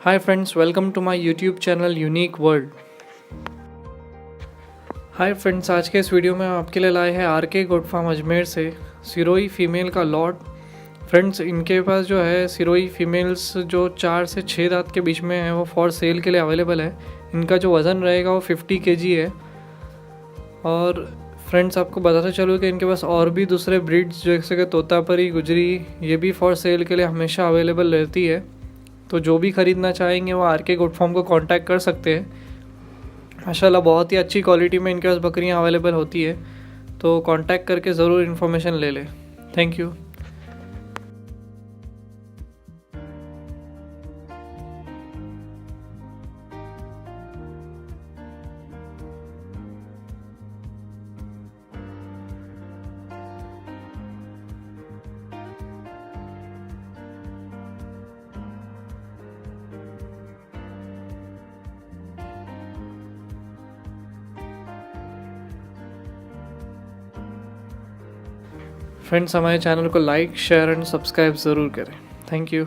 Hi friends, welcome to my YouTube channel unique world. Hi friends, आज के इस video में हम आपके लिए लाए हैं आर के गोट फार्म अजमेर से सिरोही फीमेल का लॉट। फ्रेंड्स, इनके पास जो है सिरोही फीमेल्स जो 4 से 6 दांत के बीच में है वो फॉर सेल के लिए अवेलेबल है। इनका जो वज़न रहेगा वो 50 kg है। और फ्रेंड्स, आपको बताते चलूँ कि इनके पास और भी दूसरे ब्रीड्स जैसे कि तोतापरी, गुजरी, ये भी फॉर सेल के लिए हमेशा अवेलेबल रहती है। तो जो भी ख़रीदना चाहेंगे वो आर के गोट फार्म को कांटेक्ट कर सकते हैं। माशाल्लाह बहुत ही अच्छी क्वालिटी में इनके पास बकरियां अवेलेबल होती है, तो कांटेक्ट करके ज़रूर इन्फॉर्मेशन ले लें। Thank you. फ्रेंड्स, हमारे चैनल को लाइक, शेयर एंड सब्सक्राइब ज़रूर करें। Thank you.